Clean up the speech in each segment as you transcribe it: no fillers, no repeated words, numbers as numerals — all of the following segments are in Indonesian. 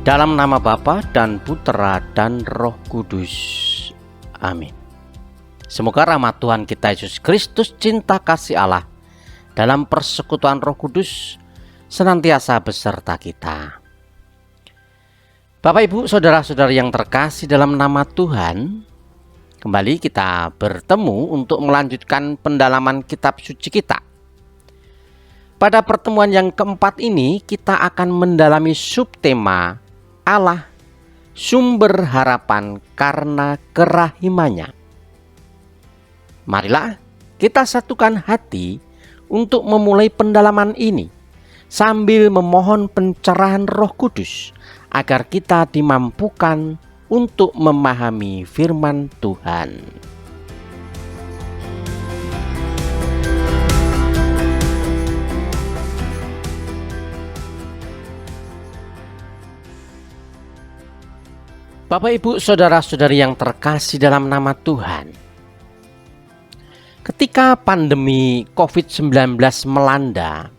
Dalam nama Bapa dan Putera dan Roh Kudus. Amin. Semoga rahmat Tuhan kita Yesus Kristus, cinta kasih Allah, dalam persekutuan Roh Kudus senantiasa beserta kita. Bapak, Ibu, saudara-saudari yang terkasih dalam nama Tuhan, kembali kita bertemu untuk melanjutkan pendalaman kitab suci kita. Pada pertemuan yang keempat ini kita akan mendalami subtema Allah, sumber harapan karena kerahimannya. Marilah kita satukan hati untuk memulai pendalaman ini sambil memohon pencerahan Roh Kudus agar kita dimampukan untuk memahami firman Tuhan. Bapak, Ibu, saudara-saudari yang terkasih dalam nama Tuhan, ketika pandemi COVID-19 melanda,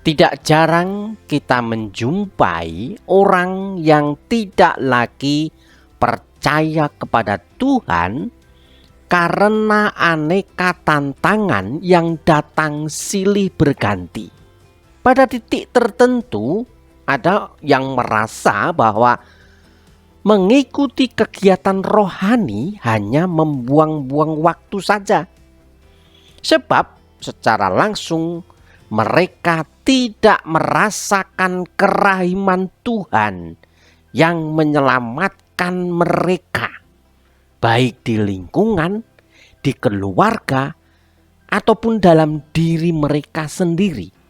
tidak jarang kita menjumpai orang yang tidak lagi percaya kepada Tuhan karena aneka tantangan yang datang silih berganti. Pada titik tertentu, ada yang merasa bahwa mengikuti kegiatan rohani hanya membuang-buang waktu saja. Sebab secara langsung mereka tidak merasakan kerahiman Tuhan yang menyelamatkan mereka, baik di lingkungan, di keluarga, ataupun dalam diri mereka sendiri.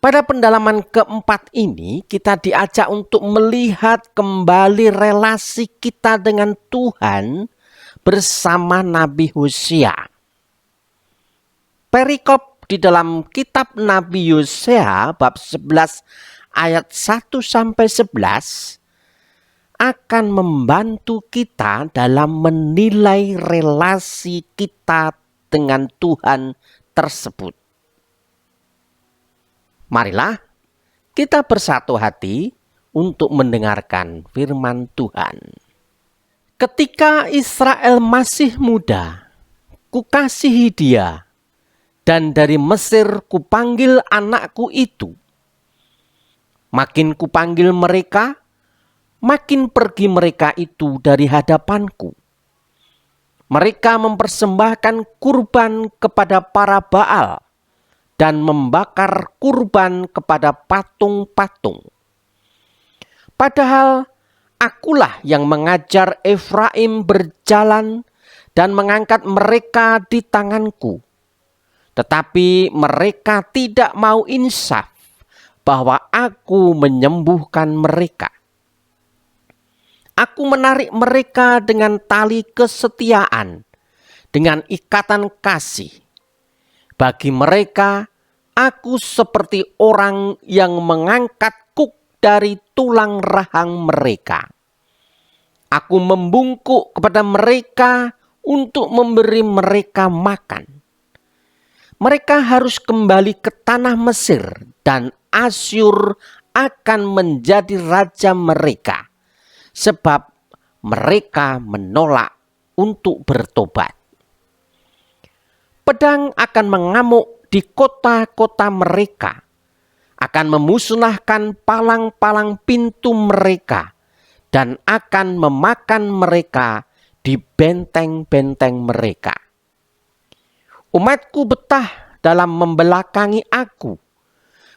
Pada pendalaman keempat ini kita diajak untuk melihat kembali relasi kita dengan Tuhan bersama Nabi Hosea. Perikop di dalam kitab Nabi Hosea bab 11 ayat 1-11 akan membantu kita dalam menilai relasi kita dengan Tuhan tersebut. Marilah kita bersatu hati untuk mendengarkan firman Tuhan. Ketika Israel masih muda, kukasihi dia, dan dari Mesir kupanggil anakku itu. Makin kupanggil mereka, makin pergi mereka itu dari hadapanku. Mereka mempersembahkan kurban kepada para Baal dan membakar kurban kepada patung-patung. Padahal akulah yang mengajar Efraim berjalan dan mengangkat mereka di tanganku. Tetapi mereka tidak mau insaf bahwa aku menyembuhkan mereka. Aku menarik mereka dengan tali kesetiaan, dengan ikatan kasih. Bagi mereka, aku seperti orang yang mengangkat kuk dari tulang rahang mereka. Aku membungkuk kepada mereka untuk memberi mereka makan. Mereka harus kembali ke tanah Mesir dan Asyur akan menjadi raja mereka, sebab mereka menolak untuk bertobat. Pedang akan mengamuk di kota-kota mereka, akan memusnahkan palang-palang pintu mereka, dan akan memakan mereka di benteng-benteng mereka. Umatku betah dalam membelakangi aku.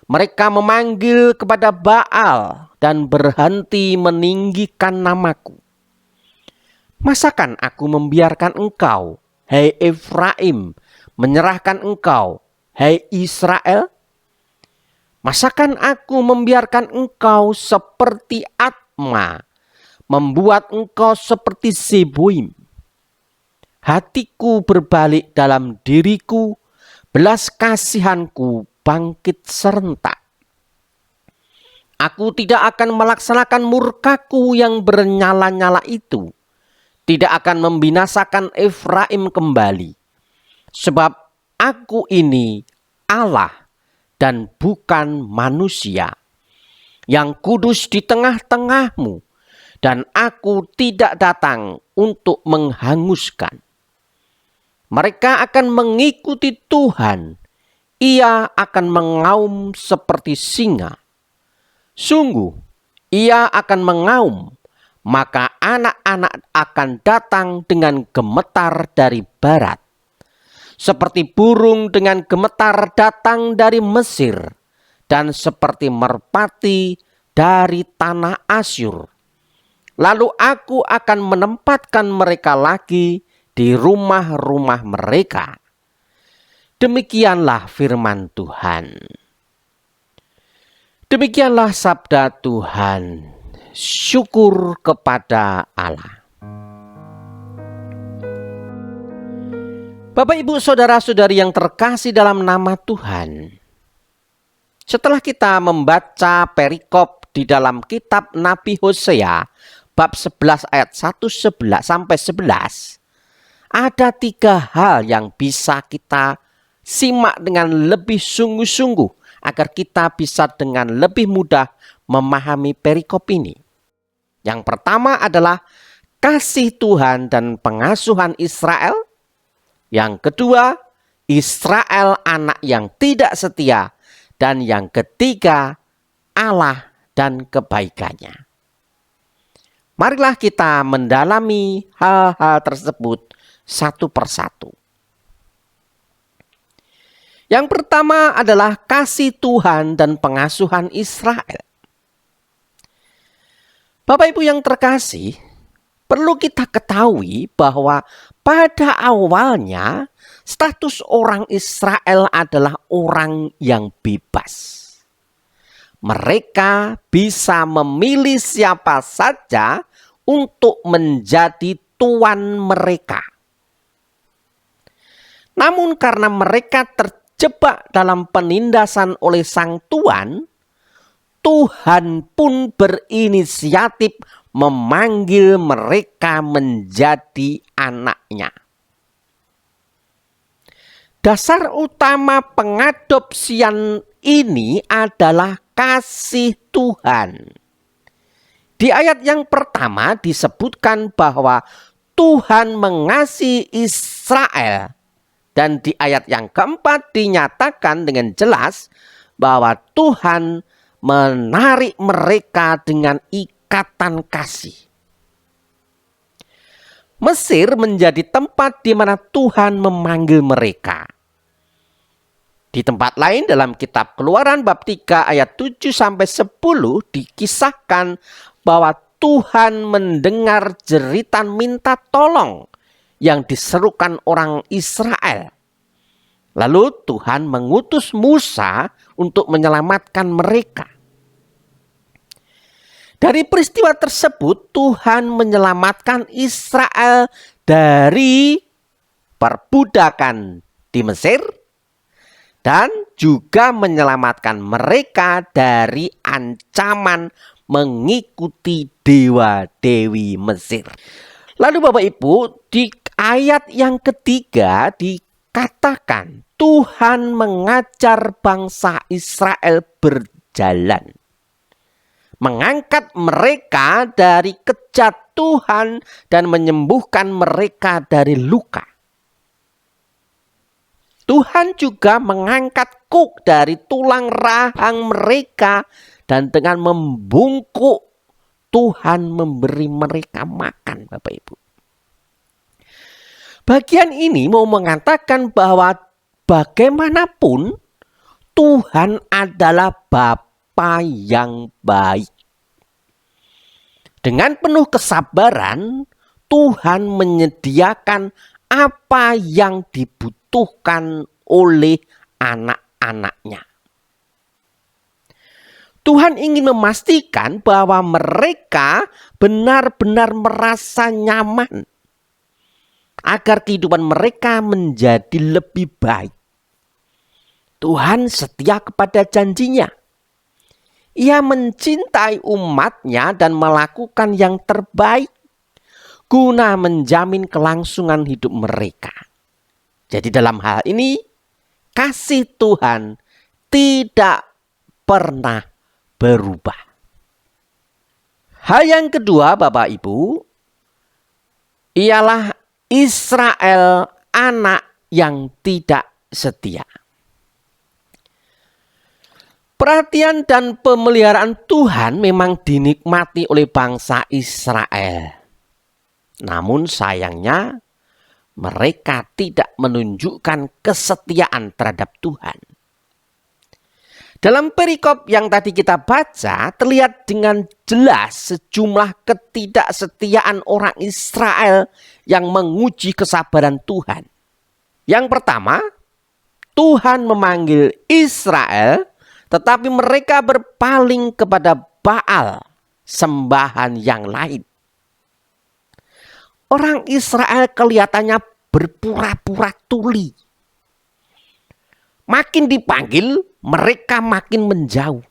Mereka memanggil kepada Baal dan berhenti meninggikan namaku. Masakan aku membiarkan engkau, hai Efraim, menyerahkan engkau, hai Israel? Masakan aku membiarkan engkau seperti Atma, membuat engkau seperti Zeboim? Hatiku berbalik dalam diriku, belas kasihanku bangkit serentak. Aku tidak akan melaksanakan murkaku yang bernyala-nyala itu, tidak akan membinasakan Efraim kembali. Sebab aku ini Allah dan bukan manusia. yang kudus di tengah-tengahmu, dan aku tidak datang untuk menghanguskan. Mereka akan mengikuti Tuhan, ia akan mengaum seperti singa. Sungguh, ia akan mengaum, maka anak-anak akan datang dengan gemetar dari barat. Seperti burung dengan gemetar datang dari Mesir, dan seperti merpati dari tanah Asyur. Lalu aku akan menempatkan mereka lagi di rumah-rumah mereka. Demikianlah firman Tuhan. Demikianlah sabda Tuhan. Syukur kepada Allah. Bapak, Ibu, saudara-saudari yang terkasih dalam nama Tuhan, setelah kita membaca perikop di dalam kitab Nabi Hosea bab 11 ayat 1 sampai 11, ada 3 hal yang bisa kita simak dengan lebih sungguh-sungguh agar kita bisa dengan lebih mudah memahami perikop ini. Yang pertama adalah kasih Tuhan dan pengasuhan Israel. Yang kedua, Israel anak yang tidak setia. Dan yang ketiga, Allah dan kebaikannya. Marilah kita mendalami hal-hal tersebut satu persatu. Yang pertama adalah kasih Tuhan dan pengasuhan Israel. Bapak Ibu yang terkasih, perlu kita ketahui bahwa pada awalnya status orang Israel adalah orang yang bebas. Mereka bisa memilih siapa saja untuk menjadi tuan mereka. Namun karena mereka terjebak dalam penindasan oleh sang tuan, Tuhan pun berinisiatif memanggil mereka menjadi anaknya. Dasar utama pengadopsian ini adalah kasih Tuhan. Di ayat yang pertama disebutkan bahwa Tuhan mengasihi Israel. Dan di ayat yang keempat dinyatakan dengan jelas bahwa Tuhan menarik mereka dengan ikatan kasih. Mesir menjadi tempat di mana Tuhan memanggil mereka. Di tempat lain dalam kitab Keluaran bab 3 ayat 7-10 dikisahkan bahwa Tuhan mendengar jeritan minta tolong yang diserukan orang Israel. Lalu Tuhan mengutus Musa untuk menyelamatkan mereka. Dari peristiwa tersebut Tuhan menyelamatkan Israel dari perbudakan di Mesir dan juga menyelamatkan mereka dari ancaman mengikuti dewa-dewi Mesir. Lalu Bapak Ibu, di ayat yang ketiga dikatakan Tuhan mengajar bangsa Israel berjalan. Mengangkat mereka dari kejatuhan dan menyembuhkan mereka dari luka. Tuhan juga mengangkat kuk dari tulang rahang mereka dan dengan membungkuk Tuhan memberi mereka makan, Bapak Ibu. Bagian ini mau mengatakan bahwa bagaimanapun Tuhan adalah Bapa yang baik. Dengan penuh kesabaran, Tuhan menyediakan apa yang dibutuhkan oleh anak-anaknya. Tuhan ingin memastikan bahwa mereka benar-benar merasa nyaman agar kehidupan mereka menjadi lebih baik. Tuhan setia kepada janjinya. Ia mencintai umatnya dan melakukan yang terbaik guna menjamin kelangsungan hidup mereka. Jadi dalam hal ini, kasih Tuhan tidak pernah berubah. Hal yang kedua, Bapak Ibu, ialah Israel anak yang tidak setia. Perhatian dan pemeliharaan Tuhan memang dinikmati oleh bangsa Israel. Namun sayangnya mereka tidak menunjukkan kesetiaan terhadap Tuhan. Dalam perikop yang tadi kita baca, terlihat dengan jelas sejumlah ketidaksetiaan orang Israel yang menguji kesabaran Tuhan. Yang pertama, Tuhan memanggil Israel, tetapi mereka berpaling kepada Baal, sembahan yang lain. Orang Israel kelihatannya berpura-pura tuli. Makin dipanggil, mereka makin menjauh.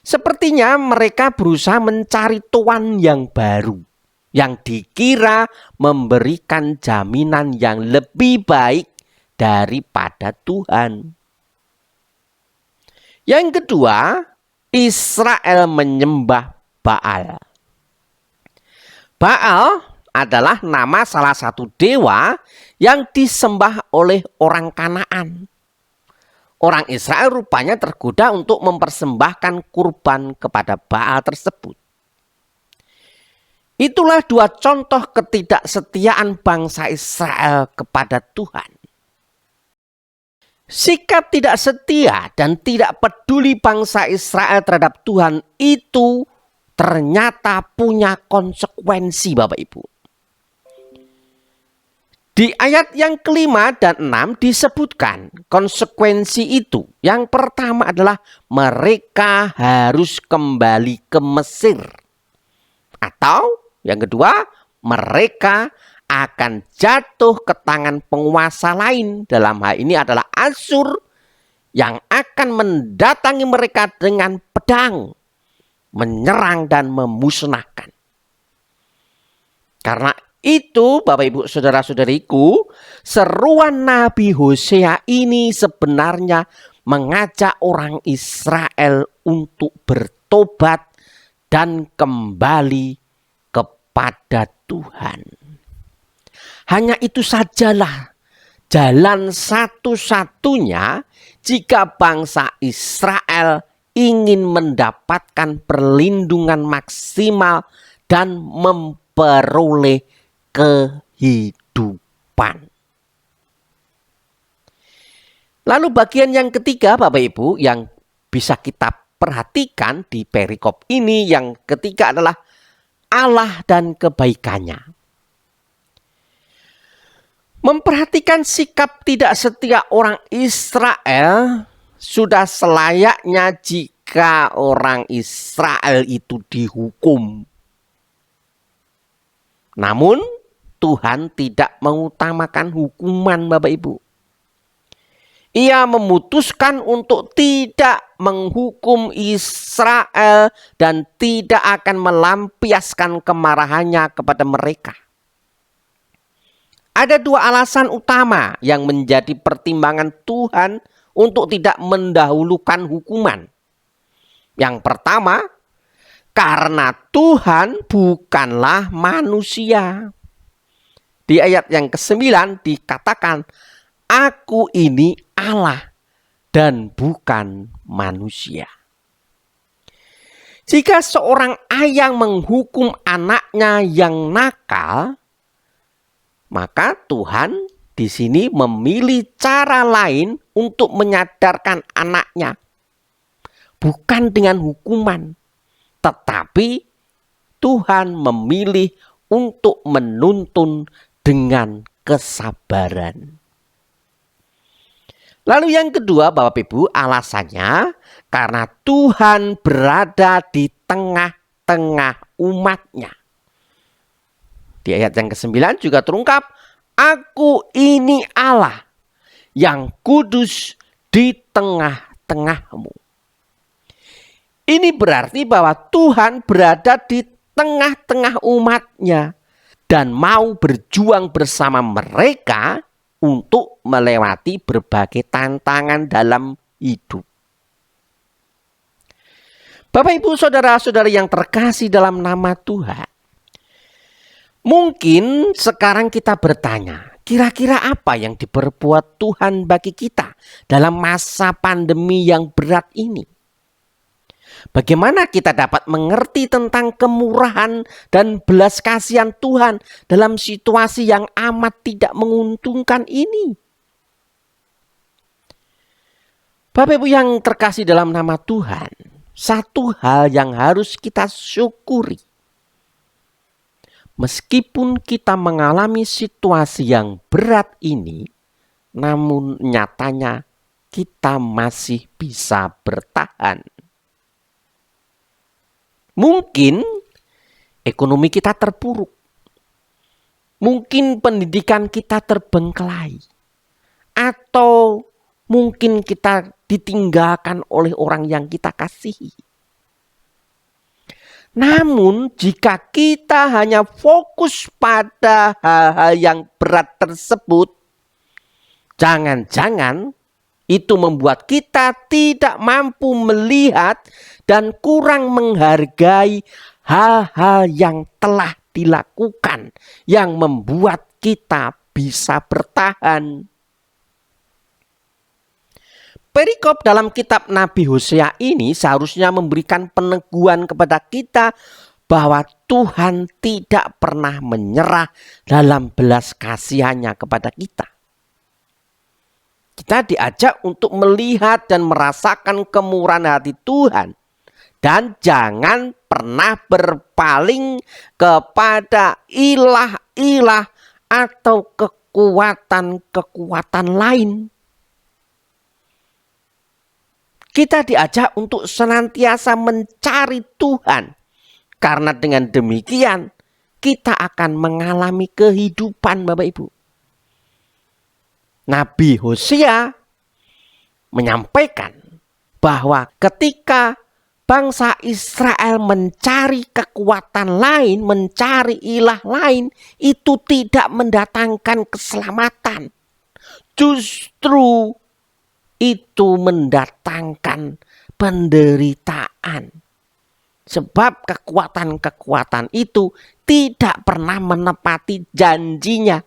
Sepertinya mereka berusaha mencari tuan yang baru, yang dikira memberikan jaminan yang lebih baik daripada Tuhan. Yang kedua, Israel menyembah Baal. Baal adalah nama salah satu dewa yang disembah oleh orang Kanaan. Orang Israel rupanya tergoda untuk mempersembahkan kurban kepada Baal tersebut. Itulah dua contoh ketidaksetiaan bangsa Israel kepada Tuhan. Sikap tidak setia dan tidak peduli bangsa Israel terhadap Tuhan itu ternyata punya konsekuensi, Bapak Ibu. Di ayat yang kelima dan 6 disebutkan konsekuensi itu. Yang pertama adalah mereka harus kembali ke Mesir. Atau yang kedua, mereka akan jatuh ke tangan penguasa lain. Dalam hal ini adalah Asyur yang akan mendatangi mereka dengan pedang, menyerang dan memusnahkan. Karena itu, Bapak Ibu saudara-saudariku, seruan Nabi Hosea ini sebenarnya mengajak orang Israel untuk bertobat dan kembali kepada Tuhan. Hanya itu sajalah jalan satu-satunya jika bangsa Israel ingin mendapatkan perlindungan maksimal dan memperoleh kehidupan. Lalu bagian yang ketiga, Bapak Ibu, yang bisa kita perhatikan di perikop ini, yang ketiga adalah Allah dan kebaikannya. Memperhatikan sikap tidak setia orang Israel sudah selayaknya jika orang Israel itu dihukum. Namun Tuhan tidak mengutamakan hukuman, Bapak Ibu. Ia memutuskan untuk tidak menghukum Israel dan tidak akan melampiaskan kemarahannya kepada mereka. Ada dua alasan utama yang menjadi pertimbangan Tuhan untuk tidak mendahulukan hukuman. Yang pertama, karena Tuhan bukanlah manusia. Di ayat yang ke-9 dikatakan, Aku ini Allah dan bukan manusia. Jika seorang ayah menghukum anaknya yang nakal, maka Tuhan di sini memilih cara lain untuk menyadarkan anaknya. Bukan dengan hukuman, tetapi Tuhan memilih untuk menuntun dengan kesabaran. Lalu yang kedua, Bapak Ibu, alasannya karena Tuhan berada di tengah-tengah umatnya. Di ayat yang ke-9 juga terungkap, Aku ini Allah yang kudus di tengah-tengahmu. Ini berarti bahwa Tuhan berada di tengah-tengah umatnya dan mau berjuang bersama mereka untuk melewati berbagai tantangan dalam hidup. Bapak, Ibu, saudara-saudari yang terkasih dalam nama Tuhan, mungkin sekarang kita bertanya, kira-kira apa yang diperbuat Tuhan bagi kita dalam masa pandemi yang berat ini? Bagaimana kita dapat mengerti tentang kemurahan dan belas kasihan Tuhan dalam situasi yang amat tidak menguntungkan ini? Bapak, Ibu yang terkasih dalam nama Tuhan, satu hal yang harus kita syukuri. Meskipun kita mengalami situasi yang berat ini, namun nyatanya kita masih bisa bertahan. Mungkin ekonomi kita terpuruk. Mungkin pendidikan kita terbengkelai. Atau mungkin kita ditinggalkan oleh orang yang kita kasihi. Namun jika kita hanya fokus pada hal-hal yang berat tersebut, jangan-jangan itu membuat kita tidak mampu melihat dan kurang menghargai hal-hal yang telah dilakukan yang membuat kita bisa bertahan. Perikop dalam kitab Nabi Hosea ini seharusnya memberikan peneguhan kepada kita bahwa Tuhan tidak pernah menyerah dalam belas kasihannya kepada kita. Kita diajak untuk melihat dan merasakan kemurahan hati Tuhan. Dan jangan pernah berpaling kepada ilah-ilah atau kekuatan-kekuatan lain. Kita diajak untuk senantiasa mencari Tuhan. Karena dengan demikian kita akan mengalami kehidupan, Bapak Ibu. Nabi Hosea menyampaikan bahwa ketika bangsa Israel mencari kekuatan lain, mencari ilah lain, itu tidak mendatangkan keselamatan. Justru itu mendatangkan penderitaan. Sebab kekuatan-kekuatan itu tidak pernah menepati janjinya.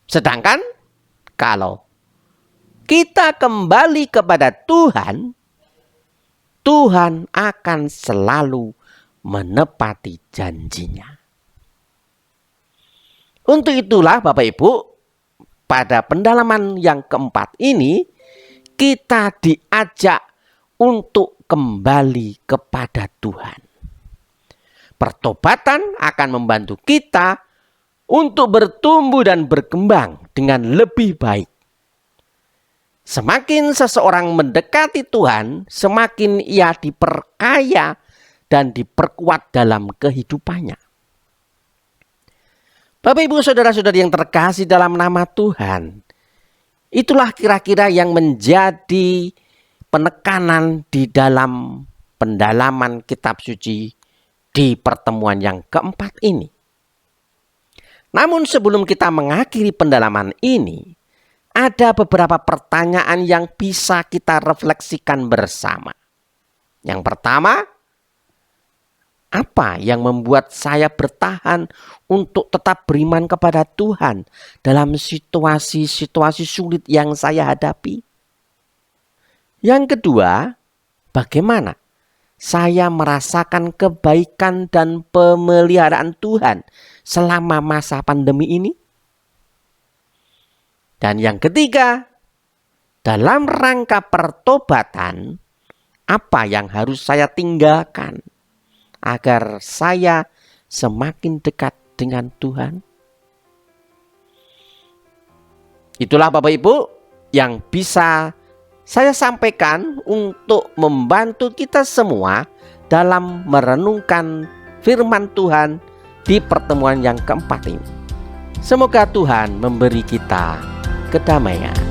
Sedangkan kalau kita kembali kepada Tuhan, Tuhan akan selalu menepati janjinya. Untuk itulah Bapak Ibu, pada pendalaman yang keempat ini, kita diajak untuk kembali kepada Tuhan. Pertobatan akan membantu kita untuk bertumbuh dan berkembang dengan lebih baik. Semakin seseorang mendekati Tuhan, semakin ia diperkaya dan diperkuat dalam kehidupannya. Bapak, Ibu, saudara-saudari yang terkasih dalam nama Tuhan, itulah kira-kira yang menjadi penekanan di dalam pendalaman kitab suci di pertemuan yang keempat ini. Namun sebelum kita mengakhiri pendalaman ini, ada beberapa pertanyaan yang bisa kita refleksikan bersama. Yang pertama, apa yang membuat saya bertahan untuk tetap beriman kepada Tuhan dalam situasi-situasi sulit yang saya hadapi? Yang kedua, bagaimana saya merasakan kebaikan dan pemeliharaan Tuhan selama masa pandemi ini? Dan yang ketiga, dalam rangka pertobatan, apa yang harus saya tinggalkan agar saya semakin dekat dengan Tuhan? Itulah Bapak Ibu yang bisa saya sampaikan untuk membantu kita semua dalam merenungkan firman Tuhan di pertemuan yang keempat ini. Semoga Tuhan memberi kita kedamaian.